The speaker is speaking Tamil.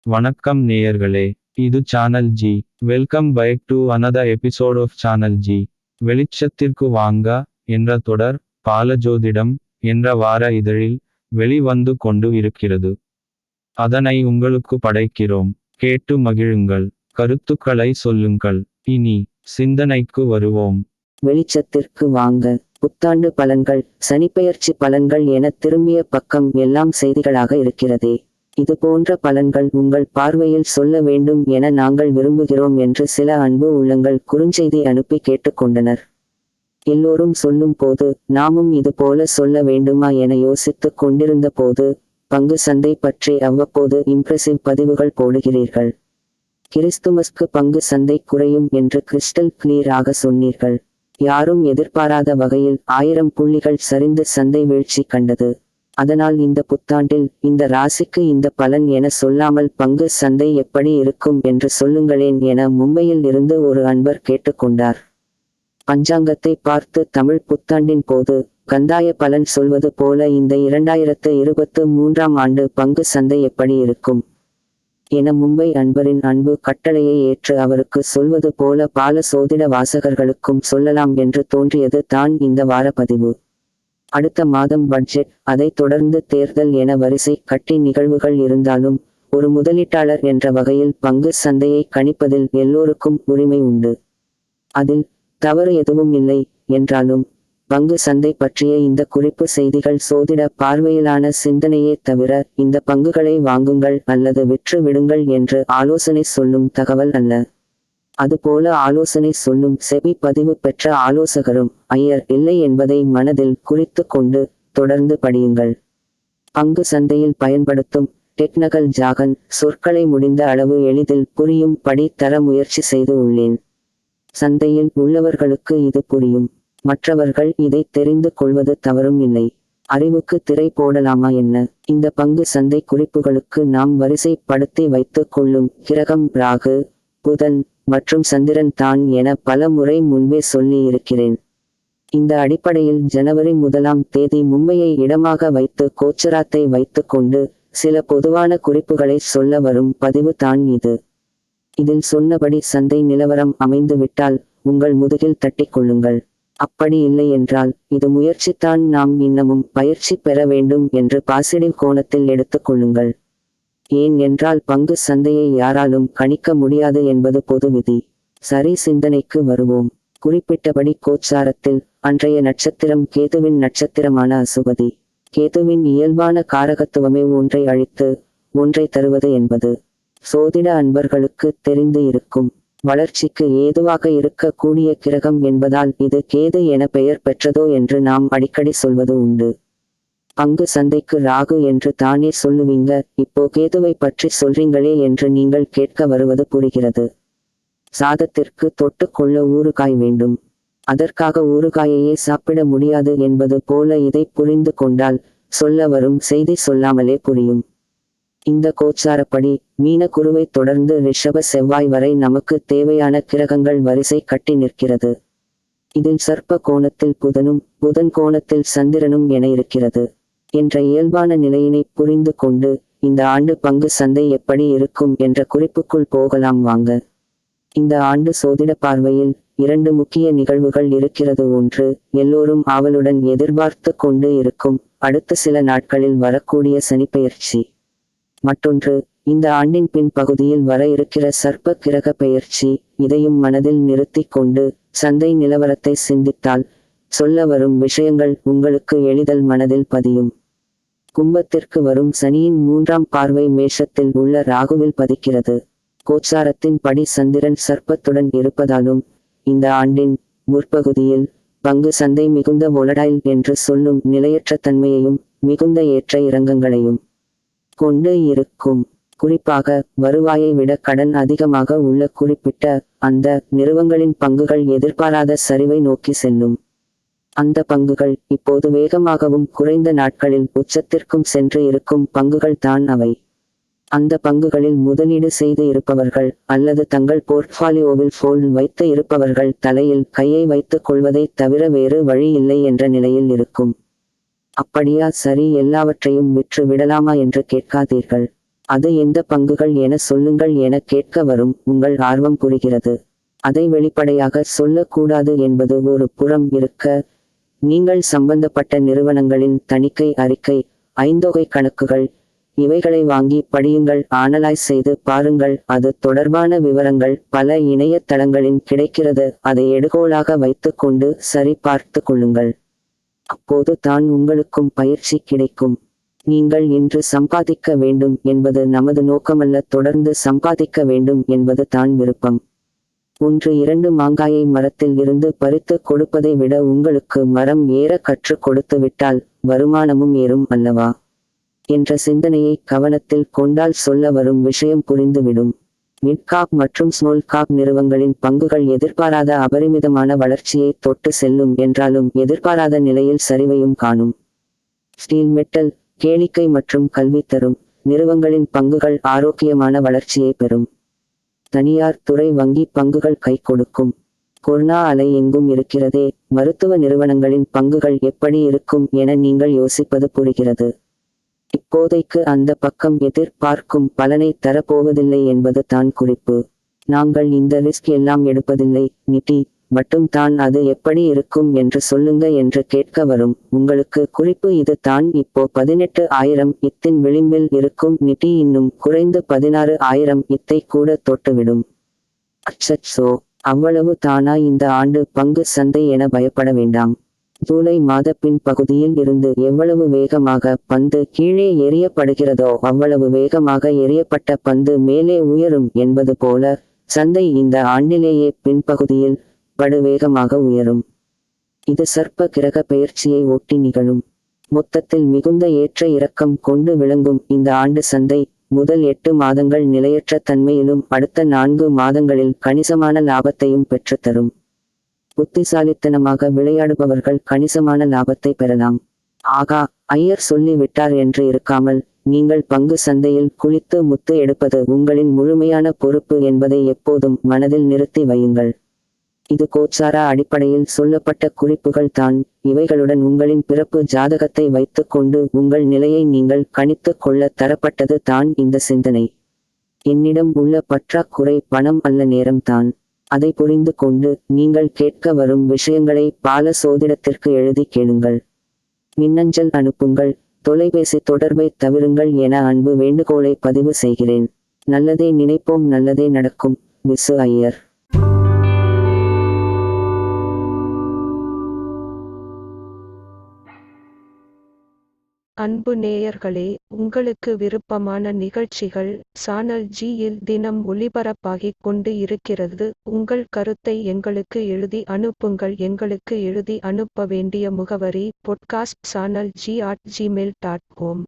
வணக்கம் நேயர்களே, இது channel G. Welcome back to another episode of channel G. வெளிச்சத்திற்கு வாங்க என்ற தொடர் பாலஜோதிடம் என்ற வார இதழில் வெளிவந்து கொண்டு இருக்கிறது. அதனை உங்களுக்கு படைக்கிறோம், கேட்டு மகிழுங்கள், கருத்துக்களை சொல்லுங்கள். இனி சிந்தனைக்கு வருவோம். வெளிச்சத்திற்கு வாங்க. புத்தாண்டு பலன்கள், சனிப்பெயர்ச்சி பலன்கள் என திரும்பிய பக்கம் எல்லாம் செய்திகளாக இருக்கிறதே. இது போன்ற பலன்கள் உங்கள் பார்வையில் சொல்ல வேண்டும் என நாங்கள் விரும்புகிறோம் என்று சில அன்பு உள்ளங்கள் குறுஞ்செய்தி அனுப்பி கேட்டுக்கொண்டனர். எல்லோரும் சொல்லும் போது நாமும் இது போல சொல்ல வேண்டுமா என யோசித்துக் கொண்டிருந்த போது பங்கு சந்தை பற்றி அவ்வப்போது இம்ப்ரெசிவ் பதிவுகள் போடுகிறீர்கள். கிறிஸ்துமஸ்க்கு பங்கு சந்தை குறையும் என்று கிறிஸ்டல் கிளியர் ஆக சொன்னீர்கள். யாரும் எதிர்பாராத வகையில் 1000 புள்ளிகள் சரிந்து சந்தை வீழ்ச்சி கண்டது. அதனால் இந்த புத்தாண்டில் இந்த ராசிக்கு இந்த பலன் என சொல்லாமல் பங்கு சந்தை எப்படி இருக்கும் என்று சொல்லுங்களேன் என மும்பையில் இருந்து ஒரு அன்பர் கேட்டுக்கொண்டார். பஞ்சாங்கத்தை பார்த்து தமிழ் புத்தாண்டின் போது கந்தாய பலன் சொல்வது போல இந்த 2023ஆம் ஆண்டு பங்கு சந்தை எப்படி இருக்கும் என மும்பை அன்பரின் அன்பு கட்டளையை ஏற்று அவருக்கு சொல்வது போல பால சோதிட வாசகர்களுக்கும் சொல்லலாம் என்று தோன்றியது தான் இந்த வார பதிவு. அடுத்த மாதம் பட்ஜெட், அதைத் தொடர்ந்து தேர்தல் என வரிசை கட்டி நிகழ்வுகள் இருந்தாலும் ஒரு முதலீட்டாளர் என்ற வகையில் பங்கு சந்தையை கணிப்பதில் எல்லோருக்கும் உரிமை உண்டு. அதில் தவறு எதுவும் இல்லை என்றாலும் பங்கு சந்தை பற்றிய இந்த குறிப்பு செய்திகள் சோதிட பார்வையிலான சிந்தனையே தவிர இந்த பங்குகளை வாங்குங்கள் அல்லது விற்று விடுங்கள் என்று ஆலோசனை சொல்லும் தகவல் அல்ல. அதுபோல ஆலோசனை சொல்லும் செபி பதிவு பெற்ற ஆலோசகரும் ஐயர் இல்லை என்பதை மனதில் குறித்து கொண்டு தொடர்ந்து படியுங்கள். பங்கு சந்தையில் பயன்படுத்தும் டெக்னிக்கல் ஜாகன் சொற்களை முடிந்த அளவு எளிதில் புரியும் படி தர முயற்சி செய்து உள்ளேன். சந்தையில் உள்ளவர்களுக்கு இது புரியும், மற்றவர்கள் இதை தெரிந்து கொள்வது தவறும் இல்லை. அறிவுக்கு திரை போடலாமா என்ன? இந்த பங்கு சந்தை குறிப்புகளுக்கு நாம் வரிசைப்படுத்தி வைத்துக் கொள்ளும் கிரகம் ராகு, புதன் மற்றும் சந்திரன் தான் என பல முறை முன்பே சொல்லி இருக்கிறேன். இந்த அடிப்படையில் ஜனவரி 1ஆம் தேதி மும்பையை இடமாக வைத்து கோச்சராத்தை வைத்துக் கொண்டு சில பொதுவான குறிப்புகளை சொல்ல வரும் பதிவு தான் இது. இதில் சொன்னபடி சந்தை நிலவரம் அமைந்து விட்டால் உங்கள் முதுகில் தட்டிக் கொள்ளுங்கள். அப்படி இல்லை என்றால் இது முயற்சித்தான், நாம் இன்னமும் பயிற்சி பெற வேண்டும் என்று பாசிட்டிவ் கோணத்தில் எடுத்துக் கொள்ளுங்கள். ஏன் என்றால் பங்கு சந்தையை யாராலும் கணிக்க முடியாது என்பது பொது விதி. சரி, சிந்தனைக்கு வருவோம். குறிப்பிட்டபடி கோச்சாரத்தில் அன்றைய நட்சத்திரம் கேதுவின் நட்சத்திரமான அசுபதி. கேதுவின் இயல்பான காரகத்துவமே ஒன்றை அழித்து ஒன்றை தருவது என்பது சோதிட அன்பர்களுக்கு தெரிந்து இருக்கும். வளர்ச்சிக்கு ஏதுவாக இருக்கக்கூடிய கிரகம் என்பதால் இது கேது என பெயர் பெற்றதோ என்று நாம் அடிக்கடி சொல்வது உண்டு. பங்கு சந்தைக்கு ராகு என்று தானே சொல்லுவீங்க, இப்போ கேதுவை பற்றி சொல்றீங்களே என்று நீங்கள் கேட்க வருவது புரிகிறது. சாதத்திற்கு தொட்டு கொள்ள ஊறுகாய் வேண்டும், அதற்காக ஊறுகாயையே சாப்பிட முடியாது என்பது போல இதை புரிந்து கொண்டால் சொல்ல வரும் செய்தி சொல்லாமலே புரியும். இந்த கோச்சாரப்படி மீன குருவை தொடர்ந்து ரிஷப செவ்வாய் வரை நமக்கு தேவையான கிரகங்கள் வரிசை கட்டி நிற்கிறது. இதில் சர்ப்ப கோணத்தில் புதனும் புதன் கோணத்தில் சந்திரனும் என இருக்கிறது என்ற இயல்பான நிலையினை புரிந்து கொண்டு இந்த ஆண்டு பங்கு சந்தை எப்படி இருக்கும் என்ற குறிப்புக்குள் போகலாம் வாங்க. இந்த ஆண்டு சோதிட பார்வையில் 2 முக்கிய நிகழ்வுகள் இருக்கிறது. ஒன்று, எல்லோரும் ஆவலுடன் எதிர்பார்த்து கொண்டு இருக்கும் அடுத்த சில நாட்களில் வரக்கூடிய சனிப்பெயர்ச்சி. மற்றொன்று, இந்த ஆண்டின் பின் பகுதியில் வர இருக்கிற சர்ப்ப கிரக பெயர்ச்சி. இதையும் மனதில் நிறுத்தி கொண்டு சந்தை நிலவரத்தை சிந்தித்தால் சொல்ல வரும் விஷயங்கள் உங்களுக்கு எளிதில் மனதில் பதியும். கும்பத்திற்கு வரும் சனியின் 3ஆம் பார்வை மேஷத்தில் உள்ள ராகுவில் பதிக்கிறது. கோச்சாரத்தின் படி சந்திரன் சர்ப்பத்துடன் இருப்பதாலும் இந்த ஆண்டின் முற்பகுதியில் பங்கு சந்தை மிகுந்த வொலடைல் என்று சொல்லும் நிலையற்ற தன்மையையும் மிகுந்த ஏற்ற இறக்கங்களையும் கொண்டு இருக்கும். குறிப்பாக வருவாயை விட கடன் அதிகமாக உள்ள குறிப்பிட்ட அந்த நிறுவனங்களின் பங்குகள் எதிர்பாராத சரிவை நோக்கி செல்லும். அந்த பங்குகள் இப்போது வேகமாகவும் குறைந்த நாட்களில் உச்சத்திற்கும் சென்று இருக்கும் பங்குகள் தான் அவை. அந்த பங்குகளில் முதலீடு செய்து இருப்பவர்கள் அல்லது தங்கள் போர்ட்ஃபாலியோவில் ஃபோல்ட் வைத்து இருப்பவர்கள் தலையில் கையை வைத்துக் கொள்வதை தவிர வேறு வழி இல்லை என்ற நிலையில் இருக்கும். அப்படியா, சரி, எல்லாவற்றையும் விற்று விடலாமா என்று கேட்காதீர்கள். அது எந்த பங்குகள் என சொல்லுங்கள் என கேட்க வரும் உங்கள் ஆர்வம் புரிகிறது. அதை வெளிப்படையாக சொல்லக்கூடாது என்பது ஒரு புறம் இருக்க, நீங்கள் சம்பந்தப்பட்ட நிறுவனங்களின் தணிக்கை அறிக்கை, ஐந்தொகை கணக்குகள் இவைகளை வாங்கி படியுங்கள், அனலைஸ் செய்து பாருங்கள். அது தொடர்பான விவரங்கள் பல இணையதளங்களில் கிடைக்கிறது. அதை எடுகோலாக வைத்துக் கொண்டு சரி பார்த்து கொள்ளுங்கள். அப்போது தான் உங்களுக்கும் பயிற்சி கிடைக்கும். நீங்கள் இன்று சம்பாதிக்க வேண்டும் என்பது நமது நோக்கமல்ல, தொடர்ந்து சம்பாதிக்க வேண்டும் என்பது தான் விருப்பம். 1-2 மாங்காயை மரத்தில் இருந்து பறித்து கொடுப்பதை விட உங்களுக்கு மரம் ஏற கற்றுக் கொடுத்து விட்டால் வருமானமும் ஏறும் அல்லவா என்ற சிந்தனையை கவனத்தில் கொண்டால் சொல்ல வரும் விஷயம் புரிந்துவிடும். மிட் காப் மற்றும் ஸ்மால் காப் நிறுவனங்களின் பங்குகள் எதிர்பாராத அபரிமிதமான வளர்ச்சியை தொட்டு செல்லும் என்றாலும் எதிர்பாராத நிலையில் சரிவையும் காணும். ஸ்டீல், மெட்டல், கேளிக்கை மற்றும் கல்வி தரும் நிறுவனங்களின் பங்குகள் ஆரோக்கியமான வளர்ச்சியை பெறும். தனியார் துறை வங்கி பங்குகள் கை கொடுக்கும். கொரோனா அலை எங்கும் இருக்கிறதே, மருத்துவ நிறுவனங்களின் பங்குகள் எப்படி இருக்கும் என நீங்கள் யோசிப்பது புரிகிறது. இப்போதைக்கு அந்த பக்கம் எதிர்பார்க்கும் பலனை தரப்போவதில்லை என்பது தான் குறிப்பு. நாங்கள் இந்த ரிஸ்க் எல்லாம் எடுப்பதில்லை, நிட்டி மட்டும் தான் அது எப்படி இருக்கும் என்று சொல்லுங்க என்று கேட்க வரும் உங்களுக்கு குறிப்பு இது தான். இப்போ 18,000 இத்தின் விளிம்பில் இருக்கும் நிட்டி இன்னும் குறைந்து 16,000 இத்தை கூட தொட்டுவிடும். அச்சச்சோ, அவ்வளவு தானா இந்த ஆண்டு பங்கு சந்தை என பயப்பட வேண்டாம். ஜூலை மாத பின் பகுதியில் இருந்து எவ்வளவு வேகமாக பந்து கீழே எறியப்படுகிறதோ அவ்வளவு வேகமாக எறியப்பட்ட பந்து மேலே உயரும் என்பது போல சந்தை இந்த ஆண்டிலேயே பின்பகுதியில் படுவேகமாக உயரும். இது சர்ப்ப கிரக பெயர்ச்சியை ஒட்டி நிகழும். மொத்தத்தில் மிகுந்த ஏற்ற இறக்கம் கொண்டு விளங்கும் இந்த ஆண்டு சந்தை முதல் 8 மாதங்கள் நிலையற்ற தன்மையிலும் அடுத்த 4 மாதங்களில் கணிசமான லாபத்தையும் பெற்றுத்தரும். புத்திசாலித்தனமாக விளையாடுபவர்கள் கணிசமான லாபத்தை பெறலாம். ஆகா, ஐயர் சொல்லி விட்டார் என்று இருக்காமல், நீங்கள் பங்கு சந்தையில் குளித்து முத்து எடுப்பது உங்களின் முழுமையான பொறுப்பு என்பதை எப்போதும் மனதில் நிறுத்தி வையுங்கள். இது கோச்சார அடிப்படையில் சொல்லப்பட்ட குறிப்புகள் தான். இவைகளுடன் உங்களின் பிறப்பு ஜாதகத்தை வைத்துக் கொண்டு உங்கள் நிலையை நீங்கள் கணித்து கொள்ள தரப்பட்டது தான் இந்த சிந்தனை. என்னிடம் உள்ள பற்றாக்குறை பணம் அல்ல, நேரம்தான். அதை புரிந்து கொண்டு நீங்கள் கேட்க வரும் விஷயங்களை பால சோதிடத்திற்கு எழுதி கேளுங்கள். மின்னஞ்சல் அனுப்புங்கள், தொலைபேசி தொடர்பை தவிருங்கள் என அன்பு வேண்டுகோளை பதிவு செய்கிறேன். நல்லதே நினைப்போம், நல்லதே நடக்கும். விசு ஐயர். அன்பு நேயர்களே, உங்களுக்கு விருப்பமான நிகழ்ச்சிகள் சேனல் ஜி-யில் தினம் ஒளிபரப்பாகிக் கொண்டு இருக்கிறது. உங்கள் கருத்தை எங்களுக்கு எழுதி அனுப்புங்கள். எங்களுக்கு எழுதி அனுப்ப வேண்டிய முகவரி podcast@gmail.com.